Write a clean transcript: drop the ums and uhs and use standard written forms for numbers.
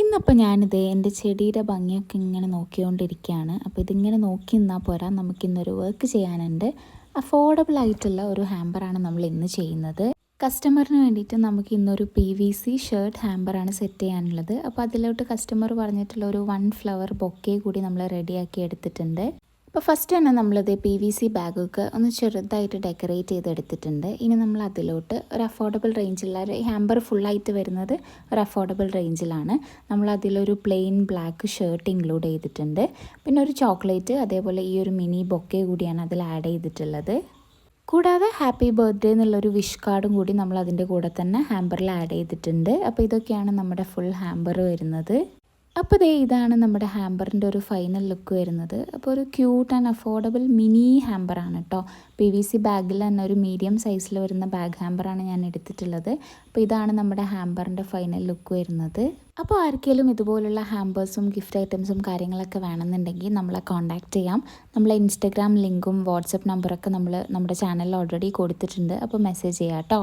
ഇന്നപ്പോൾ ഞാനിത് എൻ്റെ ചെടിയുടെ ഭംഗിയൊക്കെ ഇങ്ങനെ നോക്കിക്കൊണ്ടിരിക്കുകയാണ്. അപ്പോൾ ഇതിങ്ങനെ നോക്കി നിന്നാൽ പോരാ, നമുക്കിന്നൊരു വർക്ക് ചെയ്യാനുണ്ട്. അഫോർഡബിൾ ആയിട്ടുള്ള ഒരു ഹാമ്പറാണ് നമ്മൾ ഇന്ന് ചെയ്യുന്നത്. കസ്റ്റമറിന് വേണ്ടിയിട്ട് നമുക്ക് ഇന്നൊരു PVC ഷർട്ട് ഹാമ്പറാണ് സെറ്റ് ചെയ്യാനുള്ളത്. അപ്പോൾ അതിലോട്ട് കസ്റ്റമർ പറഞ്ഞിട്ടുള്ള ഒരു 1 ഫ്ലവർ ബൊക്കെ കൂടി നമ്മൾ റെഡിയാക്കി എടുത്തിട്ടുണ്ട്. അപ്പോൾ ഫസ്റ്റ് തന്നെ നമ്മളിത് PVC ബാഗൊക്കെ ഒന്ന് ചെറുതായിട്ട് ഡെക്കറേറ്റ് ചെയ്തെടുത്തിട്ടുണ്ട്. ഇനി നമ്മൾ അതിലോട്ട് ഒരു അഫോർഡബിൾ റേഞ്ചുള്ള ഒരു ഹാമ്പർ ഫുള്ളായിട്ട് വരുന്നത് ഒരു അഫോർഡബിൾ റേഞ്ചിലാണ്. നമ്മൾ അതിലൊരു പ്ലെയിൻ ബ്ലാക്ക് ഷർട്ട് ഇൻക്ലൂഡ് ചെയ്തിട്ടുണ്ട്. പിന്നെ ഒരു ചോക്ലേറ്റ്, അതേപോലെ ഈ ഒരു മിനി ബൊക്കെ കൂടിയാണ് അതിൽ ആഡ് ചെയ്തിട്ടുള്ളത്. കൂടാതെ ഹാപ്പി ബർത്ത്ഡേ എന്നുള്ളൊരു വിഷ് കാർഡും കൂടി നമ്മൾ അതിൻ്റെ കൂടെ തന്നെ ഹാമ്പറിൽ ആഡ് ചെയ്തിട്ടുണ്ട്. അപ്പോൾ ഇതൊക്കെയാണ് നമ്മുടെ ഫുൾ ഹാമ്പർ വരുന്നത്. അപ്പോൾ ഇതാണ് നമ്മുടെ ഹാമ്പറിൻ്റെ ഒരു ഫൈനൽ ലുക്ക് വരുന്നത്. അപ്പോൾ ഒരു ക്യൂട്ട് ആൻഡ് അഫോർഡബിൾ മിനി ഹാമ്പറാണ് കേട്ടോ. PVC ബാഗിൽ തന്നെ ഒരു മീഡിയം സൈസിൽ വരുന്ന ബാഗ് ഹാമ്പറാണ് ഞാൻ എടുത്തിട്ടുള്ളത്. അപ്പോൾ ഇതാണ് നമ്മുടെ ഹാമ്പറിൻ്റെ ഫൈനൽ ലുക്ക് വരുന്നത്. അപ്പോൾ ആർക്കെങ്കിലും ഇതുപോലുള്ള ഹാമ്പേഴ്സും ഗിഫ്റ്റ് ഐറ്റംസും കാര്യങ്ങളൊക്കെ വേണമെന്നുണ്ടെങ്കിൽ നമ്മളെ കോൺടാക്റ്റ് ചെയ്യാം. നമ്മളെ ഇൻസ്റ്റഗ്രാം ലിങ്കും വാട്സപ്പ് നമ്പറൊക്കെ നമ്മൾ നമ്മുടെ ചാനലിൽ ഓൾറെഡി കൊടുത്തിട്ടുണ്ട്. അപ്പോൾ മെസ്സേജ് ചെയ്യാം കേട്ടോ.